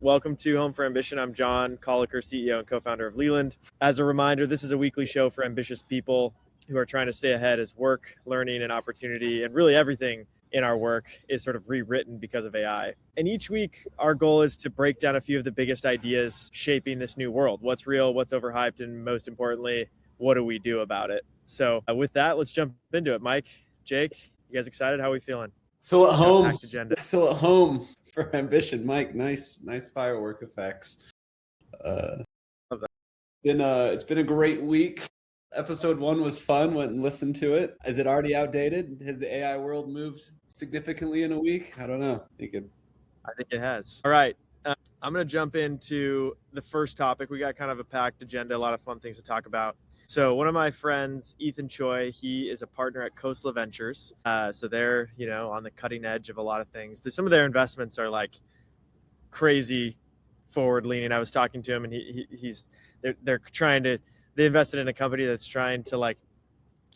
Welcome to Home for Ambition. I'm John Colliker, CEO and co-founder of Leland. As a reminder, this is a weekly show for ambitious people who are trying to stay ahead as work, learning, and opportunity, and really everything in our work is sort of rewritten because of AI. And each week, our goal is to break down a few of the biggest ideas shaping this new world. What's real, what's overhyped, and most importantly, what do we do about it? So with that, let's jump into it. Mike, Jake, you guys excited? How are we feeling? Feel at home. Feel at home for Ambition. Mike, nice firework effects. It's been a great week. Episode 1 was fun. Went and listened to it. Is it already outdated? Has the AI world moved significantly in a week? I don't know. I think it has. All right. I'm going to jump into the first topic. We got kind of a packed agenda, a lot of fun things to talk about. So one of my friends, Ethan Choi, he is a partner at Khosla Ventures. So they're, on the cutting edge of a lot of things. Some of their investments are like crazy forward leaning. I was talking to him and they invested in a company that's trying to like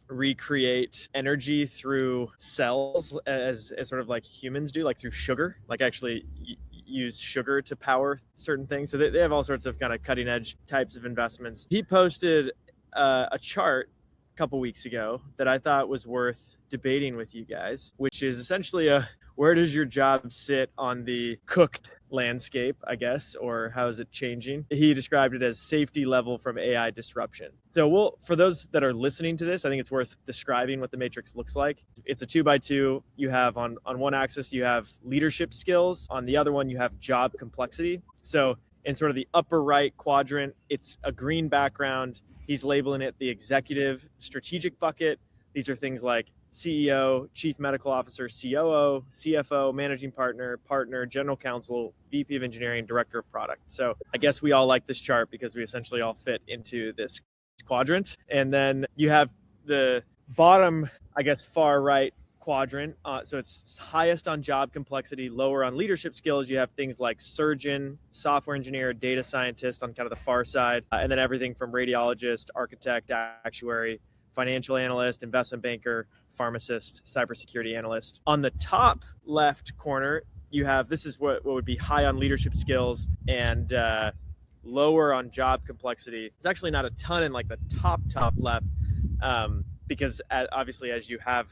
recreate energy through cells as sort of like humans do, like through sugar, like actually use sugar to power certain things. So they have all sorts of kind of cutting edge types of investments. He posted a chart a couple weeks ago that I thought was worth debating with you guys, which is essentially where does your job sit on the cooked landscape, I guess, or how is it changing? He described it as safety level from AI disruption. So for those that are listening to this, I think it's worth describing what the matrix looks like. It's a 2x2. You have on one axis, you have leadership skills. On the other one, you have job complexity. So in sort of the upper right quadrant, it's a green background. He's labeling it the executive strategic bucket. These are things like CEO, chief medical officer, COO, CFO, managing partner, general counsel, VP of engineering, director of product. So I guess we all like this chart because we essentially all fit into this quadrant. And then you have the bottom, I guess, far right quadrant. So it's highest on job complexity, lower on leadership skills. You have things like surgeon, software engineer, data scientist on kind of the far side, and then everything from radiologist, architect, actuary, financial analyst, investment banker, pharmacist, cybersecurity analyst. On the top left corner, you have, this is what would be high on leadership skills and lower on job complexity. It's actually not a ton in like the top left because obviously as you have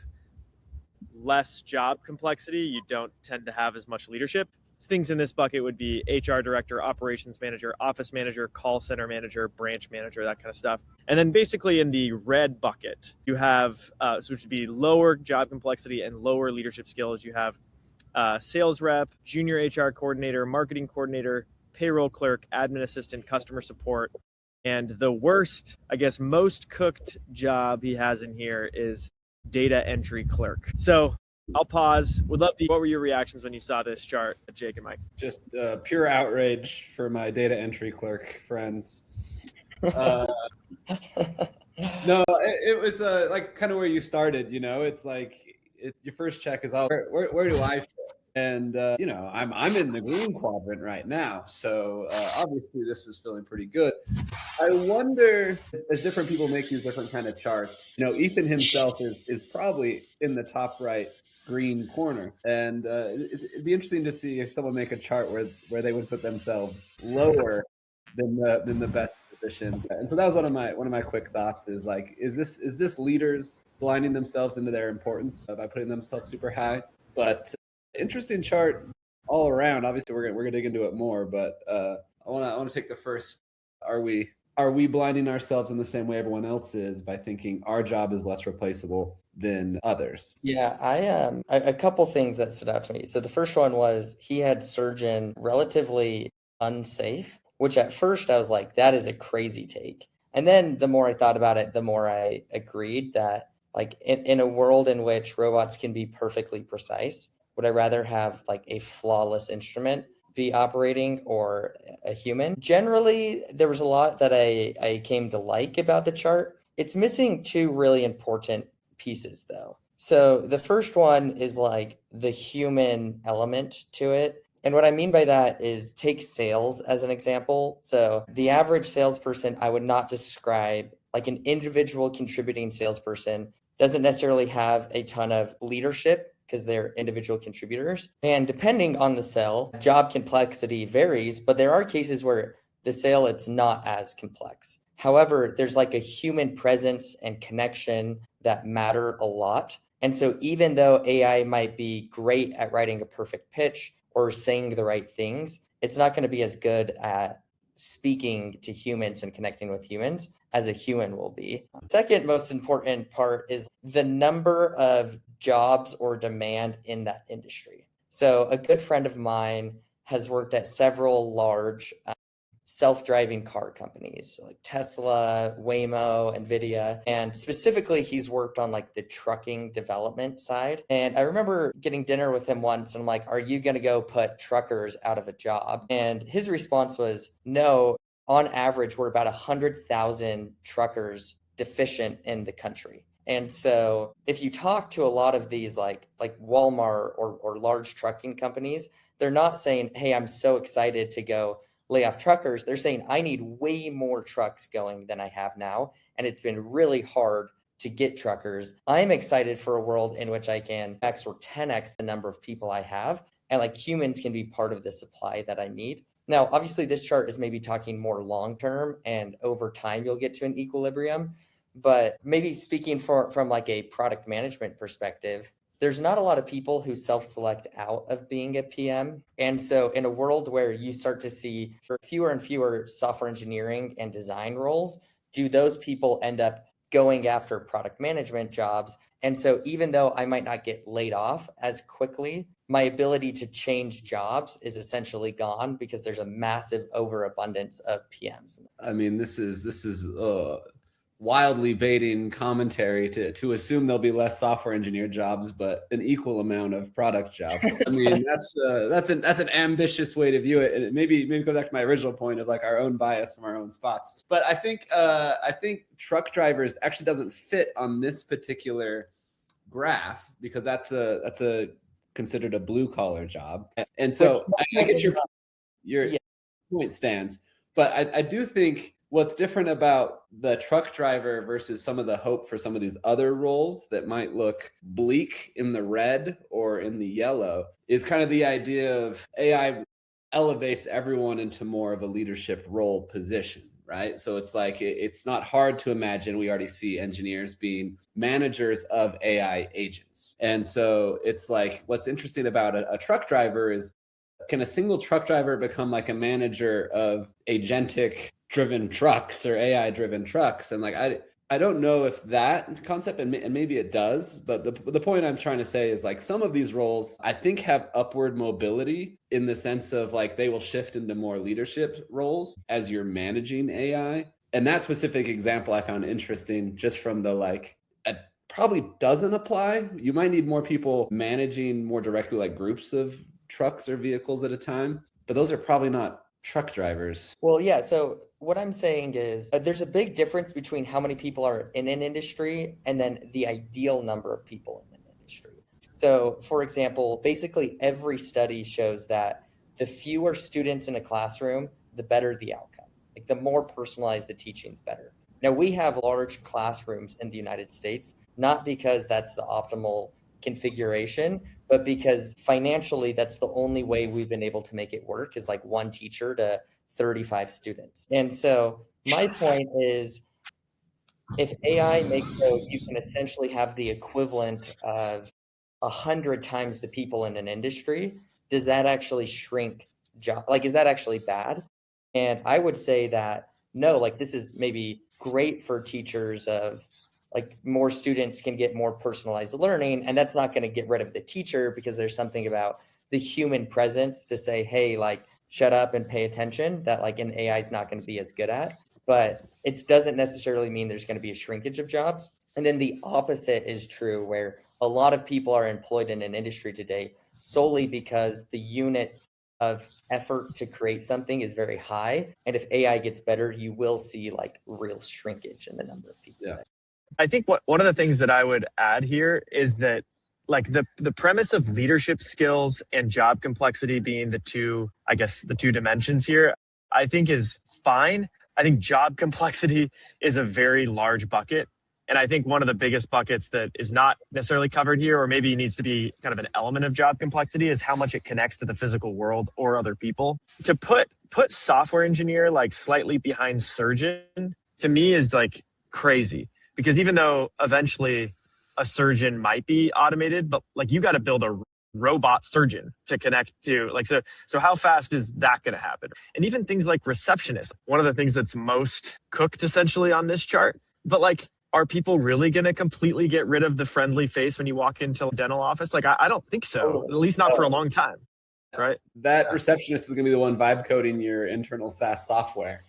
less job complexity, you don't tend to have as much leadership. Things in this bucket would be HR director, operations manager, office manager, call center manager, branch manager, that kind of stuff. And then basically in the red bucket, you have, which would be lower job complexity and lower leadership skills. You have sales rep, junior HR coordinator, marketing coordinator, payroll clerk, admin assistant, customer support. And the worst, I guess, most cooked job he has in here is data entry clerk. So I'll pause. Would love to. What were your reactions when you saw this chart, Jake and Mike? Just pure outrage for my data entry clerk friends. No, it was like kind of where you started. It's like your first check is, where do I fit? And I'm in the green quadrant right now, so obviously this is feeling pretty good. I wonder, as different people make these different kind of charts, Ethan himself is probably in the top right green corner, and it'd be interesting to see if someone make a chart where they would put themselves lower than the best position. And so that was one of my quick thoughts is like, is this leaders blinding themselves into their importance by putting themselves super high? But interesting chart all around. Obviously we're gonna dig into it more, but I want to take the first. Are we blinding ourselves in the same way everyone else is by thinking our job is less replaceable than others? Yeah, a couple things that stood out to me. So the first one was he had surgeon relatively unsafe, which at first I was like, that is a crazy take. And then the more I thought about it, the more I agreed that like in a world in which robots can be perfectly precise, would I rather have like a flawless instrument be operating or a human? Generally, there was a lot that I came to like about the chart. It's missing two really important pieces though. So the first one is like the human element to it. And what I mean by that is take sales as an example. So the average salesperson, I would not describe like an individual contributing salesperson doesn't necessarily have a ton of leadership because they're individual contributors. And depending on the cell, job complexity varies, but there are cases where the cell, it's not as complex. However, there's like a human presence and connection that matter a lot. And so even though AI might be great at writing a perfect pitch or saying the right things, it's not going to be as good at speaking to humans and connecting with humans as a human will be. Second most important part is the number of jobs or demand in that industry. So a good friend of mine has worked at several large self-driving car companies like Tesla, Waymo, Nvidia, and specifically he's worked on like the trucking development side. And I remember getting dinner with him once and I'm like, are you going to go put truckers out of a job? And his response was, no, on average, we're about 100,000 truckers deficient in the country. And so if you talk to a lot of these like Walmart or large trucking companies, they're not saying, hey, I'm so excited to go lay off truckers. They're saying, I need way more trucks going than I have now. And it's been really hard to get truckers. I'm excited for a world in which I can X or 10X the number of people I have. And like humans can be part of the supply that I need. Now, obviously, this chart is maybe talking more long-term and over time, you'll get to an equilibrium. But maybe speaking from like a product management perspective, there's not a lot of people who self-select out of being a PM. And so in a world where you start to see for fewer and fewer software engineering and design roles, do those people end up going after product management jobs? And so even though I might not get laid off as quickly, my ability to change jobs is essentially gone because there's a massive overabundance of PMs. I mean, this is wildly baiting commentary to assume there'll be less software engineer jobs, but an equal amount of product jobs. I mean, that's an ambitious way to view it, and it maybe go back to my original point of like our own bias from our own spots. But I think truck drivers actually doesn't fit on this particular graph because that's a considered a blue collar job, and so I get your point stands, but I do think what's different about the truck driver versus some of the hope for some of these other roles that might look bleak in the red or in the yellow is kind of the idea of AI elevates everyone into more of a leadership role position, right? So it's like, it's not hard to imagine. We already see engineers being managers of AI agents. And so it's like, what's interesting about a truck driver is, can a single truck driver become like a manager of agentic driven trucks or AI driven trucks? And like, I don't know if that concept, and maybe it does, but the point I'm trying to say is like some of these roles I think have upward mobility in the sense of like they will shift into more leadership roles as you're managing AI. And that specific example I found interesting just from the like, it probably doesn't apply. You might need more people managing more directly like groups of trucks or vehicles at a time, but those are probably not truck drivers. Well, yeah. So what I'm saying is there's a big difference between how many people are in an industry and then the ideal number of people in an industry. So for example, basically every study shows that the fewer students in a classroom, the better the outcome. Like the more personalized the teaching, the better. Now we have large classrooms in the United States, not because that's the optimal configuration, but because financially that's the only way we've been able to make it work is like one teacher to 35 students. And so my point is, if AI makes so you can essentially have the equivalent of 100 times the people in an industry, does that actually shrink job? Like, is that actually bad? And I would say that no, like this is maybe great for teachers of like more students can get more personalized learning, and that's not going to get rid of the teacher because there's something about the human presence to say, hey, like shut up and pay attention that like an AI is not going to be as good at. But it doesn't necessarily mean there's going to be a shrinkage of jobs. And then the opposite is true, where a lot of people are employed in an industry today solely because the unit of effort to create something is very high. And if AI gets better, you will see like real shrinkage in the number of people. Yeah. I think one of the things that I would add here is that like the premise of leadership skills and job complexity being the two dimensions here, I think is fine. I think job complexity is a very large bucket. And I think one of the biggest buckets that is not necessarily covered here, or maybe needs to be kind of an element of job complexity, is how much it connects to the physical world or other people. To put software engineer like slightly behind surgeon, to me is like crazy, because even though eventually a surgeon might be automated, but like you got to build a robot surgeon to connect to, like, so how fast is that going to happen? And even things like receptionist, one of the things that's most cooked essentially on this chart, but like, are people really going to completely get rid of the friendly face when you walk into a dental office? Like, I don't think so, at least not for a long time, right? That receptionist is going to be the one vibe coding your internal SaaS software.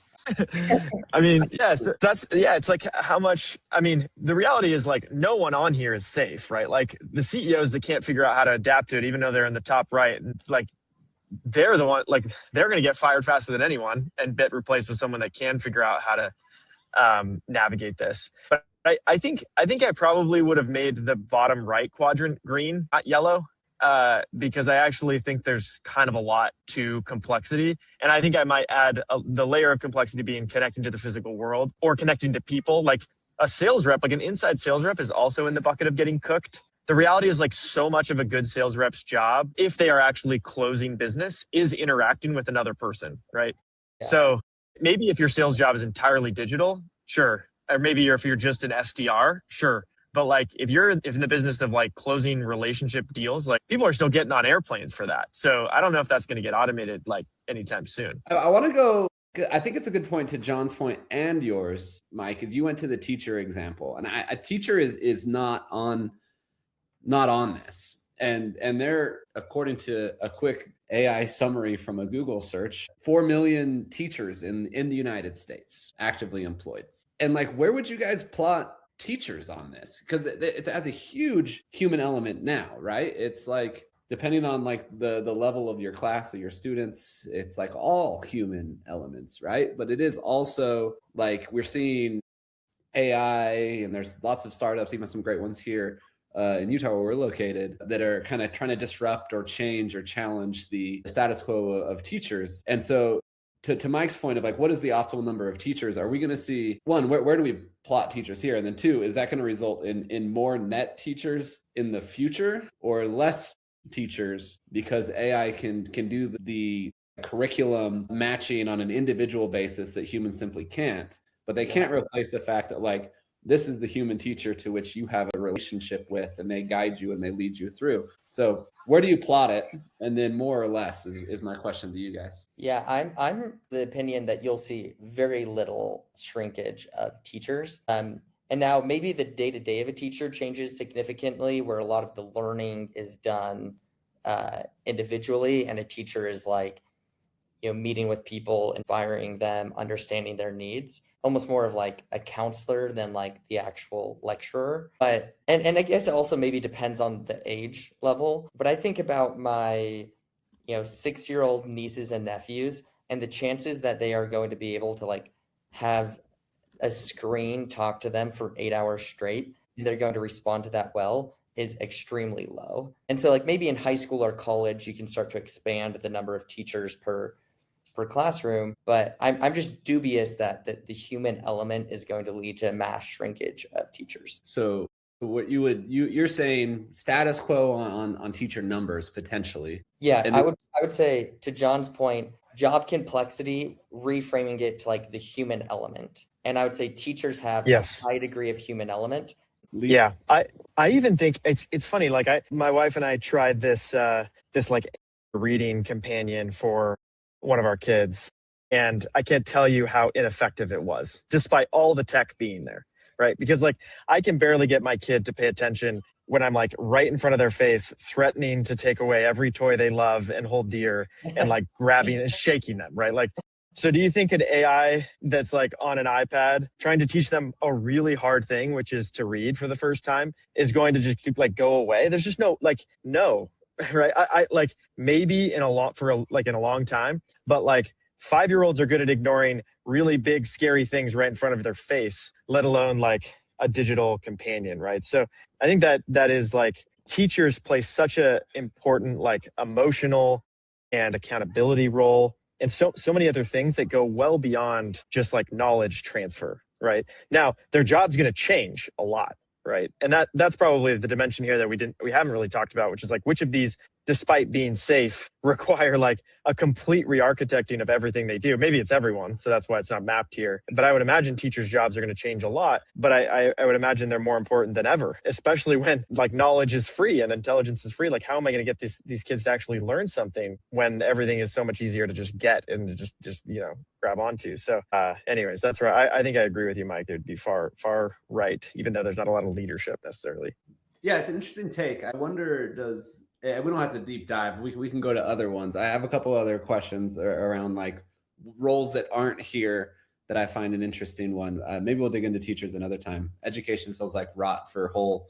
I mean, yeah, so it's like how much, I mean, the reality is like no one on here is safe, right? Like the CEOs that can't figure out how to adapt to it, even though they're in the top right, like they're the one, like they're going to get fired faster than anyone and get replaced with someone that can figure out how to navigate this. But I think I probably would have made the bottom right quadrant green, not yellow. Because I actually think there's kind of a lot to complexity. And I think I might add the layer of complexity being connecting to the physical world or connecting to people. Like a sales rep, like an inside sales rep is also in the bucket of getting cooked. The reality is like so much of a good sales rep's job, if they are actually closing business, is interacting with another person, right? Yeah. So maybe if your sales job is entirely digital, sure. Or maybe if you're just an SDR, sure. But like if you're in the business of like closing relationship deals, like people are still getting on airplanes for that. So I don't know if that's going to get automated like anytime soon. I want to go, I think it's a good point to John's point and yours, Mike, is you went to the teacher example. And a teacher is not on this. And they're, according to a quick AI summary from a Google search, 4 million teachers in the United States actively employed. And like, where would you guys plot teachers on this? Because it has a huge human element now, right? It's like, depending on like the level of your class or your students, it's like all human elements, right? But it is also like we're seeing AI, and there's lots of startups, even some great ones here in Utah where we're located, that are kind of trying to disrupt or change or challenge the status quo of teachers. And so to Mike's point of like, what is the optimal number of teachers? Are we going to see, one, where do we plot teachers here? And then two, is that going to result in more net teachers in the future or less teachers because AI can do the curriculum matching on an individual basis that humans simply can't? But they can't replace the fact that like, this is the human teacher to which you have a relationship with, and they guide you and they lead you through. So where do you plot it? And then more or less is my question to you guys. Yeah, I'm the opinion that you'll see very little shrinkage of teachers. And now maybe the day-to-day of a teacher changes significantly, where a lot of the learning is done individually, and a teacher is like, meeting with people, inspiring them, understanding their needs, almost more of like a counselor than like the actual lecturer. But and I guess it also maybe depends on the age level. But I think about my 6-year-old nieces and nephews, and the chances that they are going to be able to like have a screen talk to them for 8 hours straight, and they're going to respond to that well, is extremely low. And so like maybe in high school or college, you can start to expand the number of teachers per classroom, but I'm just dubious that the human element is going to lead to mass shrinkage of teachers. So what you're saying status quo on teacher numbers potentially. Yeah, and I would say, to John's point, job complexity, reframing it to like the human element. And I would say teachers have a high degree of human element. Yeah, I even think it's funny. Like my wife and I tried this like reading companion for one of our kids, and I can't tell you how ineffective it was, despite all the tech being there, right? Because like I can barely get my kid to pay attention when I'm like right in front of their face, threatening to take away every toy they love and hold dear, and like grabbing and shaking them, right? Like, so do you think an AI that's like on an iPad trying to teach them a really hard thing, which is to read for the first time, is going to just like go away? There's just no. Right. I like maybe in a long time, but like 5-year-olds are good at ignoring really big, scary things right in front of their face, let alone like a digital companion. Right. So I think that is like teachers play such a important like emotional and accountability role, and so many other things that go well beyond just like knowledge transfer. right? Now their job's going to change a lot, right? And that's probably the dimension here that we haven't really talked about, which is like which of these, despite being safe, require like a complete re-architecting of everything they do. Maybe it's everyone, so that's why it's not mapped here. But I would imagine teachers' jobs are going to change a lot. But I would imagine they're more important than ever, especially when like knowledge is free and intelligence is free. Like, how am I going to get these kids to actually learn something when everything is so much easier to just get and to just grab onto? So anyways, that's where I think I agree with you, Mike. It would be far right, even though there's not a lot of leadership necessarily. Yeah, it's an interesting take. I wonder, we don't have to deep dive. We can go to other ones. I have a couple other questions around like roles that aren't here that I find an interesting one. Maybe we'll dig into teachers another time. Education feels like rot for whole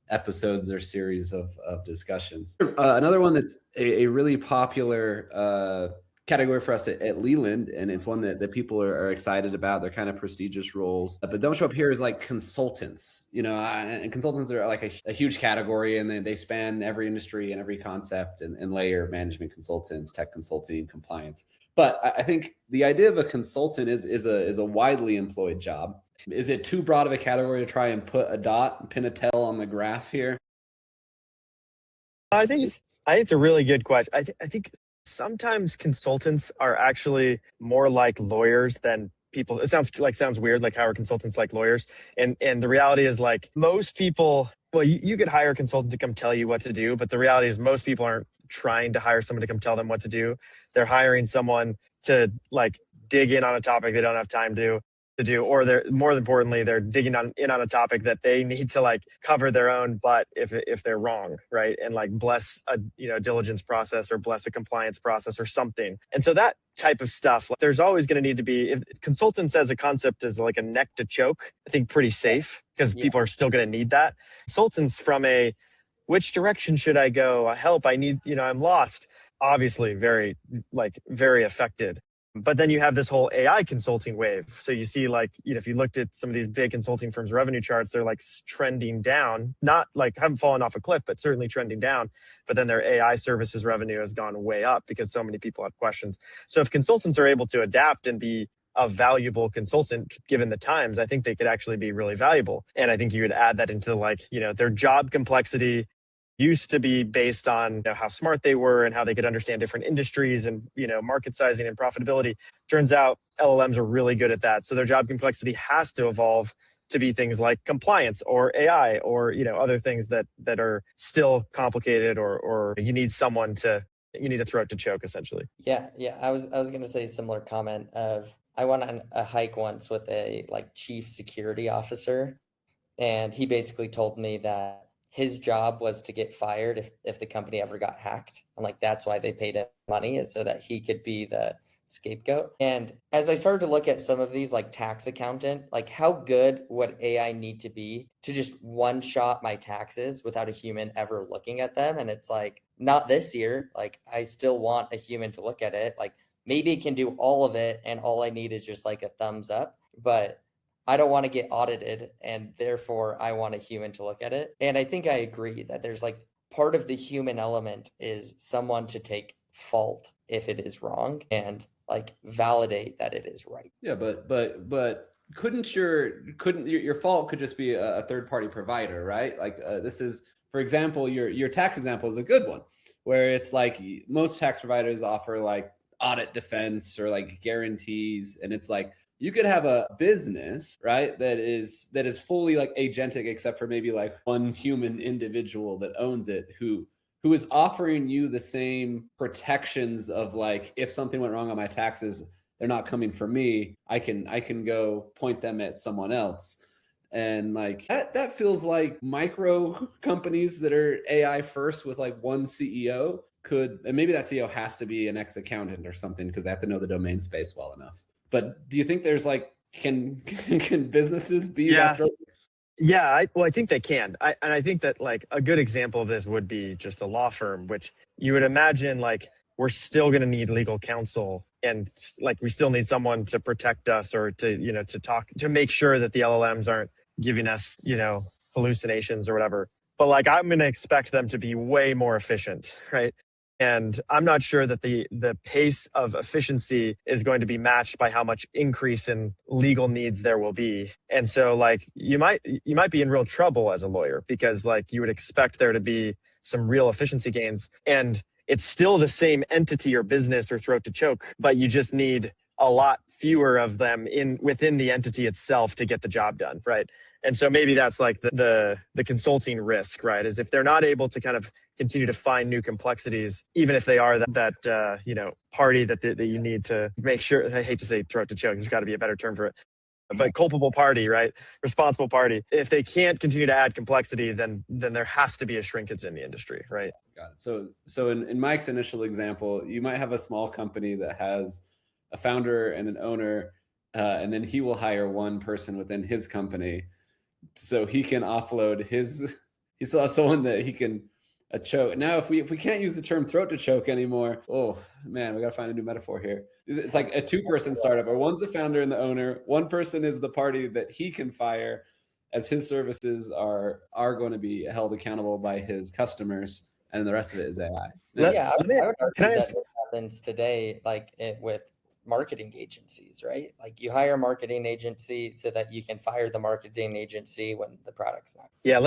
episodes or series of discussions. Another one that's a really popular category for us at Leland, and it's one that people are excited about. They're kind of prestigious roles, but don't show up here is like consultants, and consultants are like a huge category, and they span every industry and every concept and layer: management consultants, tech consulting, compliance. But I think the idea of a consultant is a widely employed job. Is it too broad of a category to try and put a dot, pin a tail on the graph here? I think it's a really good question. I think sometimes consultants are actually more like lawyers than people. It sounds weird, like how are consultants like lawyers? And the reality is, like, most people, well, you could hire a consultant to come tell you what to do, but the reality is most people aren't trying to hire someone to come tell them what to do. They're hiring someone to like dig in on a topic they don't have time to do, or they're, more importantly, they're digging in on a topic that they need to like cover their own butt if they're wrong, right? And like bless a diligence process or bless a compliance process or something. And so that type of stuff, like, there's always going to need to be, if consultants as a concept is like a neck to choke, I think pretty safe, because people are still going to need that. Consultants from a which direction should I go? Help, I need, I'm lost. Obviously very affected. But then you have this whole AI consulting wave. So you see, like, if you looked at some of these big consulting firms' revenue charts, they're like trending down, not like haven't fallen off a cliff, but certainly trending down. But then their AI services revenue has gone way up because so many people have questions. So if consultants are able to adapt and be a valuable consultant given the times, I think they could actually be really valuable. And I think you would add that into like, their job complexity used to be based on how smart they were and how they could understand different industries and market sizing and profitability. Turns out LLMs are really good at that. So their job complexity has to evolve to be things like compliance or AI or other things that are still complicated or you need a throat to choke, essentially. Yeah. I was going to say a similar comment of, I went on a hike once with a like chief security officer, and he basically told me that his job was to get fired if the company ever got hacked. And like, that's why they paid him money, is so that he could be the scapegoat. And as I started to look at some of these, like tax accountant, like how good would AI need to be to just one shot my taxes without a human ever looking at them? And it's like, not this year. Like, I still want a human to look at it. Like, maybe it can do all of it, and all I need is just like a thumbs up. But I don't want to get audited, and therefore I want a human to look at it. And I think I agree that there's like part of the human element is someone to take fault if it is wrong and like validate that it is right. Yeah, but couldn't your fault could just be a third party provider, right? Like this is, for example, your tax example is a good one, where it's like most tax providers offer like audit defense or like guarantees, and it's like, you could have a business, right, that is fully like agentic, except for maybe like one human individual that owns it, who is offering you the same protections of like, if something went wrong on my taxes, they're not coming for me. I can go point them at someone else. And like that feels like micro companies that are AI first with like one CEO could, and maybe that CEO has to be an ex-accountant or something because they have to know the domain space well enough. But do you think there's like, can businesses be that? Yeah, I think they can. I think that like a good example of this would be just a law firm, which you would imagine like we're still going to need legal counsel, and like we still need someone to protect us or to to make sure that the LLMs aren't giving us hallucinations or whatever. But like I'm going to expect them to be way more efficient, right? And I'm not sure that the pace of efficiency is going to be matched by how much increase in legal needs there will be. And so like you might be in real trouble as a lawyer, because like you would expect there to be some real efficiency gains, and it's still the same entity or business or throat to choke, but you just need a lot fewer of them within the entity itself to get the job done, right? And so maybe that's like the consulting risk, right? Is if they're not able to kind of continue to find new complexities, even if they are that party that you need to make sure. I hate to say throat to choke. There's got to be a better term for it, but culpable party, right? Responsible party. If they can't continue to add complexity, then there has to be a shrinkage in the industry, right? Got it. So in Mike's initial example, you might have a small company that has a founder and an owner, and then he will hire one person within his company, so he can offload he still has someone that he can choke. Now, if we can't use the term throat to choke anymore, oh man, we got to find a new metaphor here. It's like a 2-person startup, or one's the founder and the owner. One person is the party that he can fire, as his services are going to be held accountable by his customers, and the rest of it is AI. I would argue that happens today, like with marketing agencies, right? Like you hire a marketing agency so that you can fire the marketing agency when the product's not. Yeah,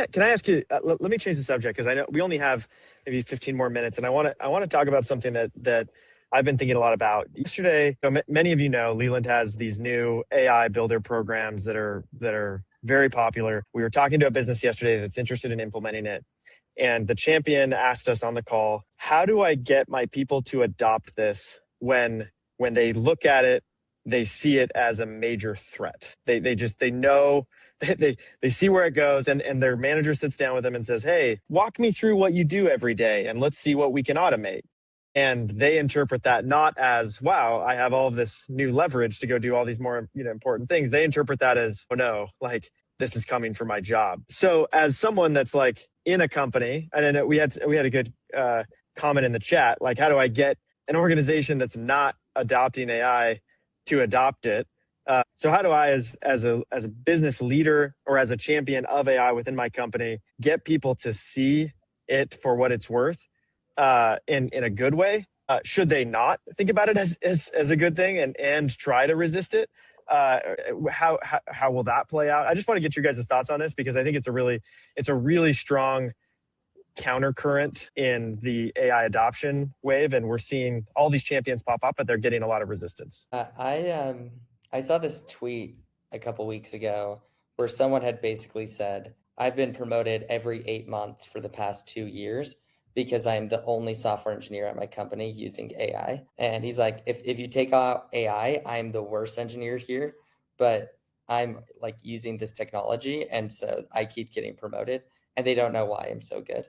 can I ask you, let me change the subject, because I know we only have maybe 15 more minutes, and I want to talk about something that I've been thinking a lot about. Yesterday, many of you know, Leland has these new AI builder programs that are very popular. We were talking to a business yesterday that's interested in implementing it, and the champion asked us on the call, how do I get my people to adopt this when they look at it, they see it as a major threat? They know, they see where it goes, and their manager sits down with them and says, hey, walk me through what you do every day and let's see what we can automate. And they interpret that not as, wow, I have all of this new leverage to go do all these more important things. They interpret that as, oh no, like this is coming for my job. So as someone that's like in a company, and I know we had a good comment in the chat, like how do I get an organization that's not adopting AI to adopt it? So how do I, as a business leader or as a champion of AI within my company, get people to see it for what it's worth in a good way? Should they not think about it as a good thing and try to resist it? How will that play out? I just want to get your guys' thoughts on this, because I think it's a really strong countercurrent in the AI adoption wave, and we're seeing all these champions pop up, but they're getting a lot of resistance. I saw this tweet a couple weeks ago where someone had basically said, I've been promoted every 8 months for the past 2 years because I'm the only software engineer at my company using AI. And he's like, if you take out AI, I'm the worst engineer here, but I'm like using this technology, and so I keep getting promoted, and they don't know why I'm so good.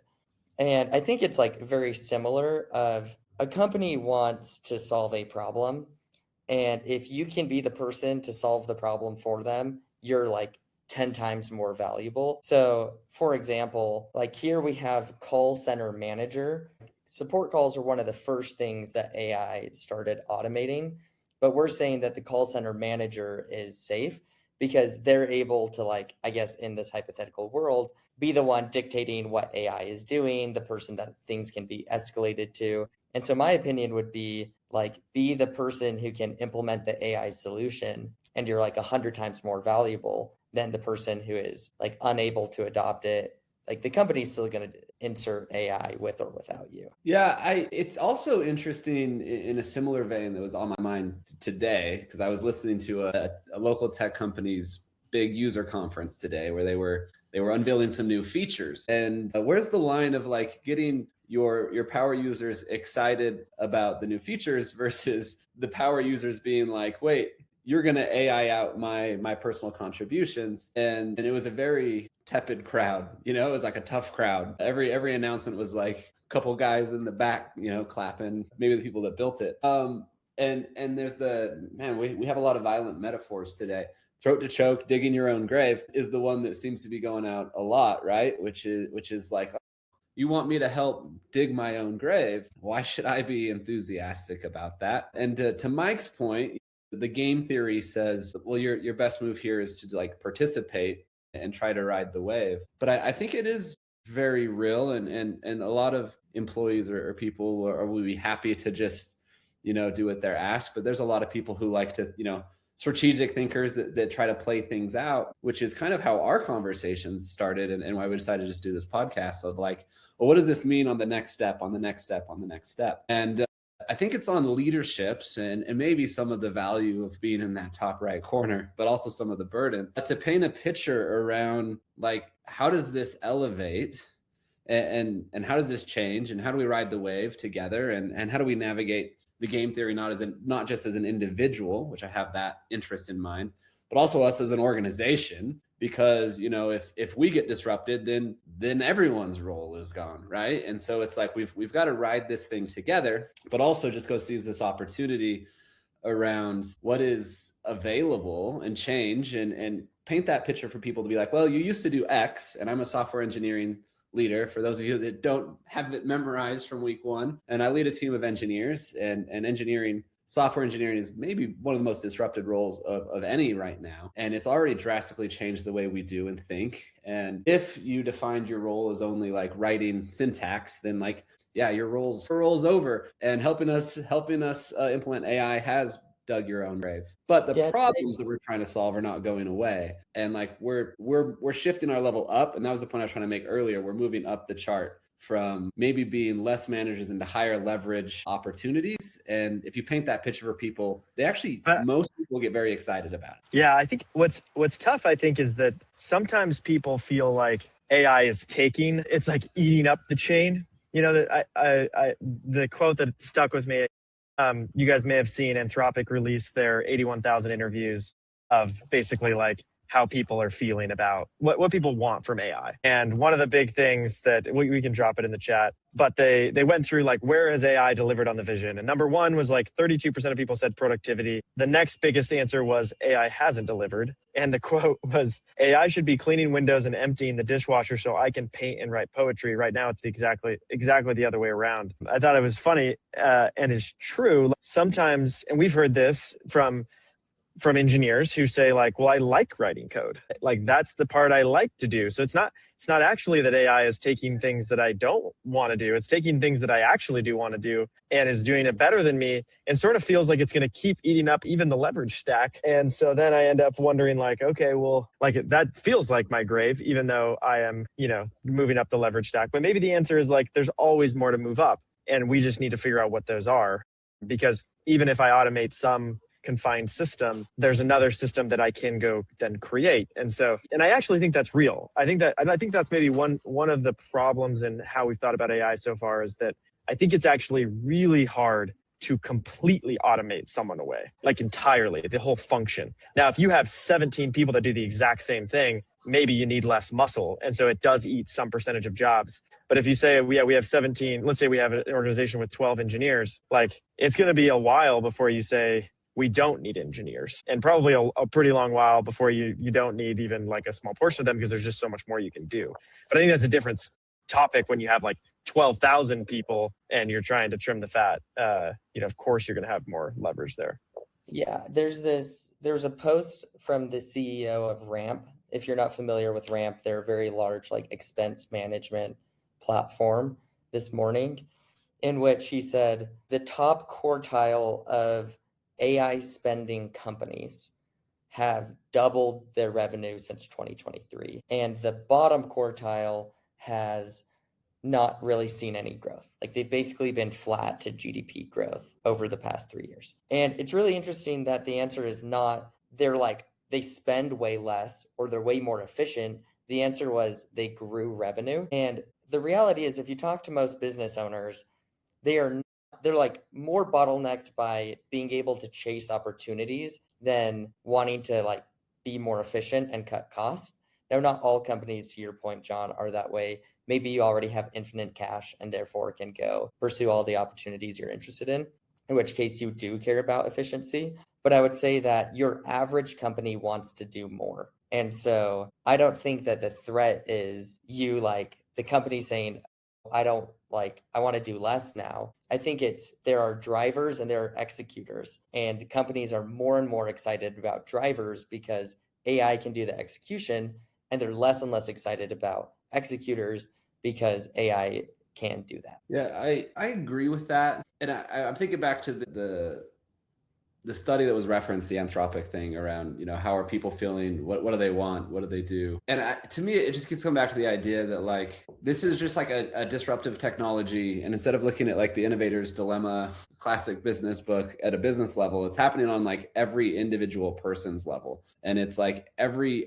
And I think it's like very similar of a company wants to solve a problem, and if you can be the person to solve the problem for them, you're like 10 times more valuable. So for example, like here we have call center manager. Support calls are one of the first things that AI started automating, but we're saying that the call center manager is safe because they're able to, like, I guess in this hypothetical world, be the one dictating what AI is doing, the person that things can be escalated to. And so my opinion would be like, be the person who can implement the AI solution, and you're like 100 times more valuable than the person who is like unable to adopt it. Like the company's still going to insert AI with or without you. Yeah, it's also interesting in a similar vein that was on my mind today, because I was listening to a local tech company's big user conference today where they were unveiling some new features. And where's the line of like getting your power users excited about the new features versus the power users being like, wait, you're going to AI out my personal contributions? And it was a very tepid crowd. It was like a tough crowd. Every announcement was like a couple guys in the back, clapping, maybe the people that built it. And there's we have a lot of violent metaphors today. Throat to choke, digging your own grave is the one that seems to be going out a lot, right? Which is like, you want me to help dig my own grave? Why should I be enthusiastic about that? And to Mike's point, the game theory says, well, your best move here is to like participate and try to ride the wave. But I think it is very real, and a lot of employees or people, or will be happy to just, do what they're asked. But there's a lot of people who like to, strategic thinkers that try to play things out, which is kind of how our conversations started, and why we decided to just do this podcast of like, well, what does this mean on the next step, on the next step, on the next step? And I think it's on leaderships and maybe some of the value of being in that top right corner, but also some of the burden to paint a picture around like, how does this elevate and how does this change, and how do we ride the wave together, and how do we navigate the game theory not just as an individual, which I have that interest in mind, but also us as an organization. Because if we get disrupted, then everyone's role is gone, right? And so it's like we've got to ride this thing together, but also just go seize this opportunity around what is available and change, and paint that picture for people to be like, well, you used to do X, and I'm a software engineering leader, for those of you that don't have it memorized from week one. And I lead a team of engineers, and software engineering is maybe one of the most disrupted roles of any right now. And it's already drastically changed the way we do and think. And if you defined your role as only like writing syntax, then like, yeah, your role's over. And helping us implement AI has dug your own grave. But the problems that we're trying to solve are not going away. And like we're shifting our level up. And that was the point I was trying to make earlier. We're moving up the chart from maybe being less managers into higher leverage opportunities. And if you paint that picture for people, most people get very excited about it. Yeah, I think what's tough, I think, is that sometimes people feel like AI is it's like eating up the chain. The quote that stuck with me, you guys may have seen Anthropic release their 81,000 interviews of basically like how people are feeling about what people want from AI. And one of the big things that we can drop it in the chat, but they went through like, where has AI delivered on the vision? And number one was like 32% of people said productivity. The next biggest answer was AI hasn't delivered. And the quote was, AI should be cleaning windows and emptying the dishwasher so I can paint and write poetry. Right now, it's exactly the other way around. I thought it was funny and it's true. Sometimes, and we've heard this from engineers who say like, well, I like writing code. Like that's the part I like to do. So it's not actually that AI is taking things that I don't want to do. It's taking things that I actually do want to do and is doing it better than me, and sort of feels like it's going to keep eating up even the leverage stack. And so then I end up wondering like, okay, well, like that feels like my grave, even though I am, moving up the leverage stack. But maybe the answer is like, there's always more to move up, and we just need to figure out what those are. Because even if I automate some confined system, there's another system that I can go then create. And I actually think that's real. I think that's maybe one of the problems in how we've thought about AI so far, is that I think it's actually really hard to completely automate someone away, like entirely, the whole function. Now, if you have 17 people that do the exact same thing, maybe you need less muscle. And so it does eat some percentage of jobs. But if you say, we have 17, let's say we have an organization with 12 engineers, like it's going to be a while before you say, we don't need engineers, and probably a pretty long while before you don't need even like a small portion of them, because there's just so much more you can do. But I think that's a different topic when you have like 12,000 people and you're trying to trim the fat. Of course you're going to have more leverage there. Yeah, there's a post from the CEO of Ramp. If you're not familiar with Ramp, they're a very large like expense management platform this morning, in which he said the top quartile of AI spending companies have doubled their revenue since 2023. And the bottom quartile has not really seen any growth. Like they've basically been flat to GDP growth over the past 3 years. And it's really interesting that the answer is not, they spend way less or they're way more efficient. The answer was they grew revenue. And the reality is, if you talk to most business owners, they're like more bottlenecked by being able to chase opportunities than wanting to like be more efficient and cut costs. Now, not all companies, to your point, John, are that way. Maybe you already have infinite cash and therefore can go pursue all the opportunities you're interested in which case you do care about efficiency. But I would say that your average company wants to do more. And so I don't think that the threat is you like the company saying, I want to do less now. I think there are drivers and there are executors, and companies are more and more excited about drivers because AI can do the execution, and they're less and less excited about executors because AI can do that. Yeah, I agree with that. And I'm thinking back to the study that was referenced, the Anthropic thing around, how are people feeling? What do they want? What do they do? And to me, it just keeps coming back to the idea that like, this is just like a disruptive technology. And instead of looking at like the innovator's dilemma, classic business book at a business level, it's happening on like every individual person's level. And it's like every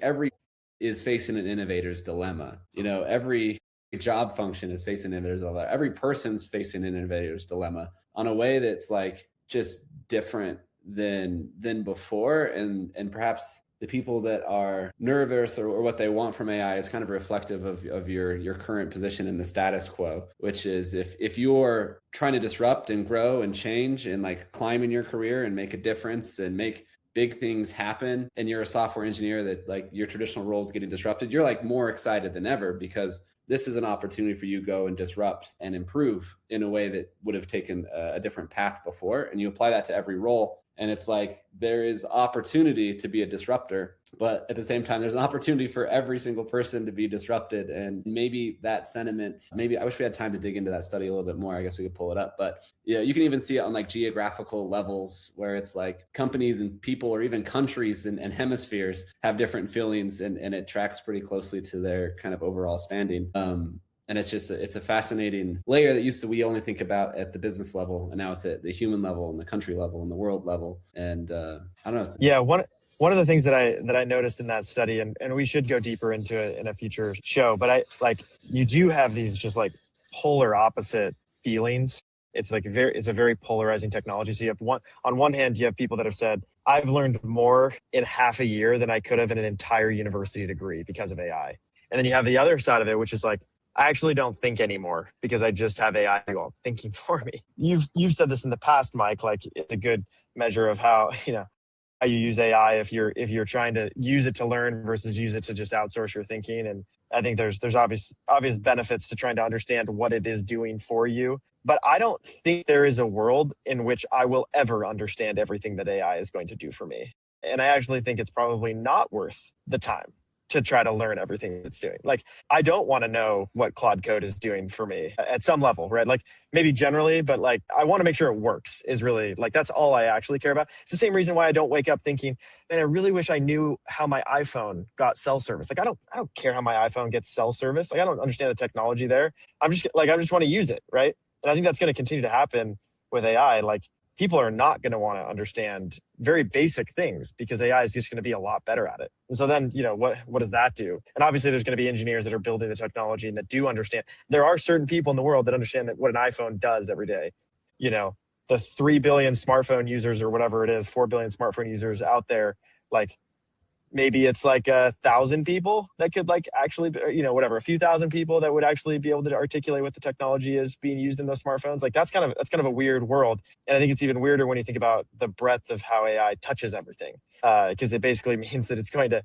is facing an innovator's dilemma. Every job function is facing an innovator's dilemma. Every person's facing an innovator's dilemma on a way that's like just different than before, and perhaps the people that are nervous or what they want from AI is kind of reflective of your current position in the status quo, which is if you're trying to disrupt and grow and change and like climb in your career and make a difference and make big things happen, and you're a software engineer that like your traditional role is getting disrupted, you're like more excited than ever because this is an opportunity for you to go and disrupt and improve in a way that would have taken a different path before. And you apply that to every role. And it's like, there is opportunity to be a disruptor, but at the same time, there's an opportunity for every single person to be disrupted. And maybe that sentiment, maybe I wish we had time to dig into that study a little bit more. I guess we could pull it up, but yeah, you can even see it on like geographical levels where it's like companies and people or even countries and hemispheres have different feelings, and it tracks pretty closely to their kind of overall standing. And it's a fascinating layer that we only think about at the business level, and now it's at the human level and the country level and the world level. And I don't know. Yeah, one of the things that I noticed in that study, and we should go deeper into it in a future show, but you do have these just like polar opposite feelings. It's like it's a very polarizing technology. So you have on one hand, you have people that have said, I've learned more in half a year than I could have in an entire university degree because of AI. And then you have the other side of it, which is like, I actually don't think anymore because I just have AI thinking for me. You've said this in the past, Mike, like it's a good measure of how you use AI if you're trying to use it to learn versus use it to just outsource your thinking. And I think there's obvious benefits to trying to understand what it is doing for you. But I don't think there is a world in which I will ever understand everything that AI is going to do for me. And I actually think it's probably not worth the time to try to learn everything it's doing. Like, I don't want to know what Claude Code is doing for me at some level, right? Like maybe generally, but like, I want to make sure it works is really like, that's all I actually care about. It's the same reason why I don't wake up thinking, man, I really wish I knew how my iPhone got cell service. Like, I don't care how my iPhone gets cell service. Like, I don't understand the technology there. I just want to use it. Right. And I think that's going to continue to happen with AI. Like, people are not going to want to understand very basic things because AI is just going to be a lot better at it. And so then, what does that do? And obviously there's going to be engineers that are building the technology and that do understand. There are certain people in the world that understand that what an iPhone does every day. The 3 billion smartphone users or whatever it is, 4 billion smartphone users out there, like maybe it's like 1,000 people that could like actually, a few thousand people that would actually be able to articulate what the technology is being used in those smartphones. Like that's kind of a weird world. And I think it's even weirder when you think about the breadth of how AI touches everything. Because it basically means that it's going to,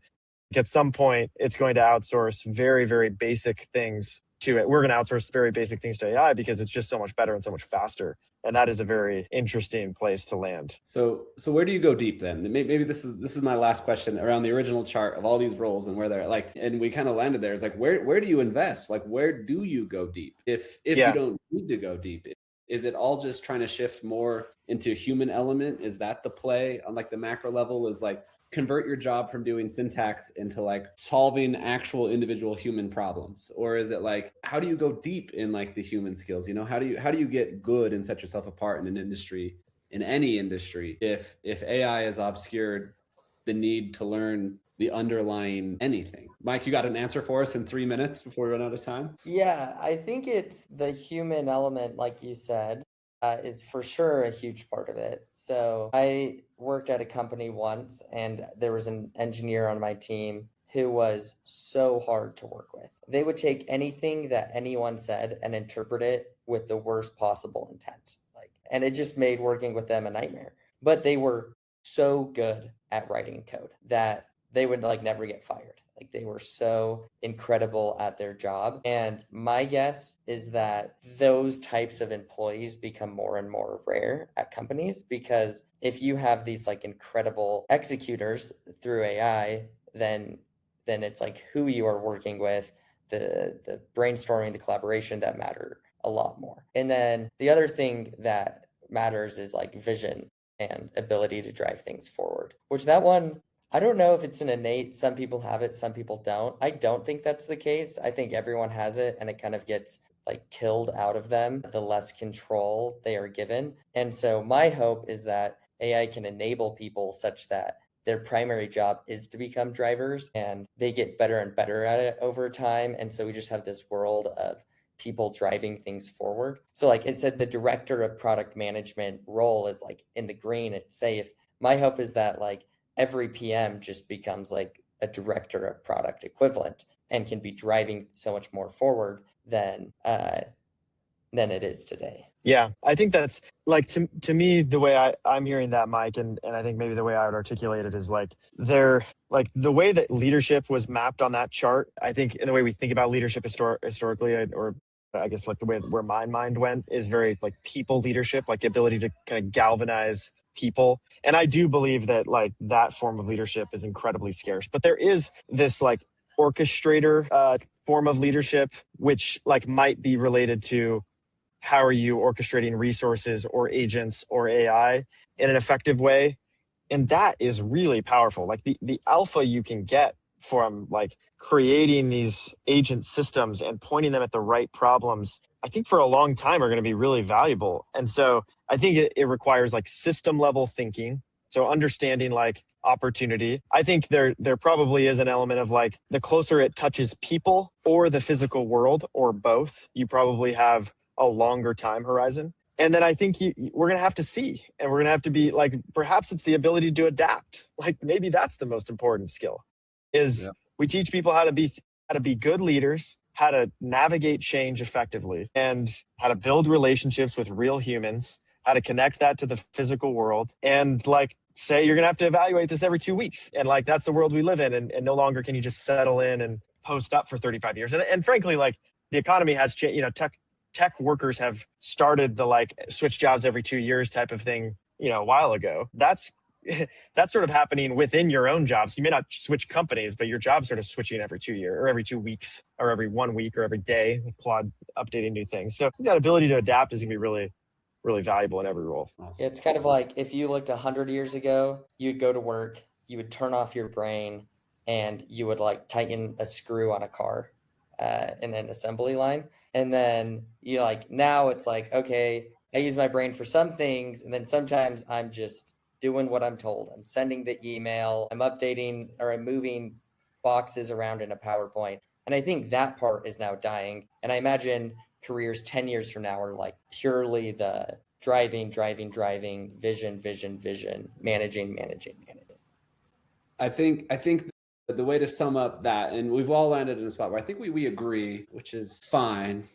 at some point, it's going to outsource very, very basic things to it. We're going to outsource very basic things to AI because it's just so much better and so much faster. And that is a very interesting place to land. So where do you go deep then? Maybe this is my last question around the original chart of all these roles and where they're like, and we kind of landed there. It's like, where do you invest? Like, where do you go deep? If you don't need to go deep, is it all just trying to shift more into a human element? Is that the play on like the macro level? Is like, convert your job from doing syntax into like solving actual individual human problems? Or is it like, how do you go deep in like the human skills? How do you get good and set yourself apart in an industry, in any industry, if AI has obscured the need to learn the underlying anything? Mike, you got an answer for us in 3 minutes before we run out of time? Yeah, I think it's the human element, like you said, is for sure a huge part of it. So I worked at a company once, and there was an engineer on my team who was so hard to work with. They would take anything that anyone said and interpret it with the worst possible intent. And it just made working with them a nightmare. But they were so good at writing code that they would never get fired. They were so incredible at their job. And my guess is that those types of employees become more and more rare at companies, because if you have these incredible executors through AI, then it's who you are working with, the brainstorming, the collaboration that a lot more. And then the other thing that matters is like vision and ability to drive things forward, which that one, I don't know if it's an innate, some people have it, some people don't. I don't think that's the case. I think everyone has it and it kind of gets like killed out of them the less control they are given. And so my hope is that AI can enable people such that their primary job is to become drivers and they get better and better at it over time. And so we just have this world of people driving things forward. So like it said, the director of product management role is like in the green. It's safe. My hope is that like every PM just becomes like a director of product equivalent and can be driving so much more forward than it is today. Yeah, I think that's like to me, the way I'm hearing that, Mike, and I think maybe the way I would articulate it is like the way that leadership was mapped on that chart. I think in the way we think about leadership historically, or I guess like the way where my mind went is very like people leadership, like the ability to kind of galvanize people. And I do believe that like that form of leadership is incredibly scarce, but there is this like orchestrator form of leadership, which like might be related to how are you orchestrating resources or agents or AI in an effective way. And that is really powerful. Like the alpha you can get from like creating these agent systems and pointing them at the right problems, I think for a long time are going to be really valuable. And so I think it requires like system level thinking. So understanding like opportunity. I think there probably is an element of like the closer it touches people or the physical world or both, you probably have a longer time horizon. And then I think we're going to have to see, and we're going to have to be like, perhaps it's the ability to adapt. Like maybe that's the most important skill is we teach people how to be good leaders, how to navigate change effectively, and how to build relationships with real humans, how to connect that to the physical world. And like, say you're going to have to evaluate this every 2 weeks. And like, that's the world we live in. And no longer can you just settle in and post up for 35 years. And frankly, like the economy has changed, you know, tech workers have started the like switch jobs every 2 years type of thing, you know, a while ago. That's sort of happening within your own jobs. You may not switch companies, but your job's sort of switching every 2 years or every 2 weeks or every 1 week or every day with Claude updating new things. So that ability to adapt is going to be really, really valuable in every role. It's kind of like if you looked 100 years ago, you'd go to work, you would turn off your brain and you would like tighten a screw on a car in an assembly line. And then you like, now it's like, okay, I use my brain for some things. And then sometimes I'm just doing what I'm told. I'm sending the email, I'm updating, or I'm moving boxes around in a PowerPoint. And I think that part is now dying. And I imagine careers 10 years from now are like purely the driving, vision, managing. I think the way to sum up that, and we've all landed in a spot where I think we agree, which is fine.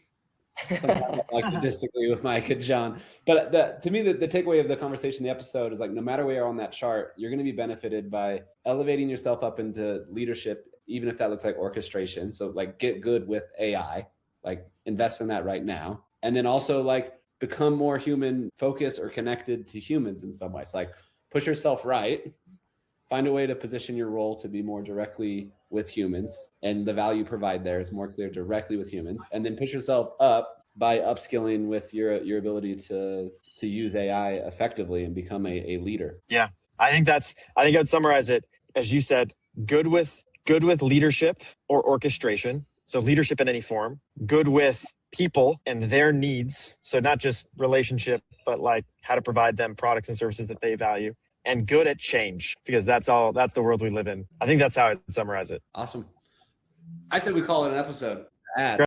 Sometimes I like to disagree with Mike and John, but to me, the takeaway of the conversation, the episode is like, no matter where you're on that chart, you're going to be benefited by elevating yourself up into leadership, even if that looks like orchestration. So like get good with AI, like invest in that right now. And then also like become more human focused or connected to humans in some ways, like push yourself right. Find a way to position your role to be more directly with humans, and the value provide there is more clear directly with humans. And then push yourself up by upskilling with your ability to use AI effectively and become a leader. Yeah, I think I would summarize it as you said: good with leadership or orchestration. So leadership in any form. Good with people and their needs. So not just relationship, but like how to provide them products and services that they value. And good at change, because that's the world we live in. I think that's how I'd summarize it. Awesome. I said we call it an episode. Great.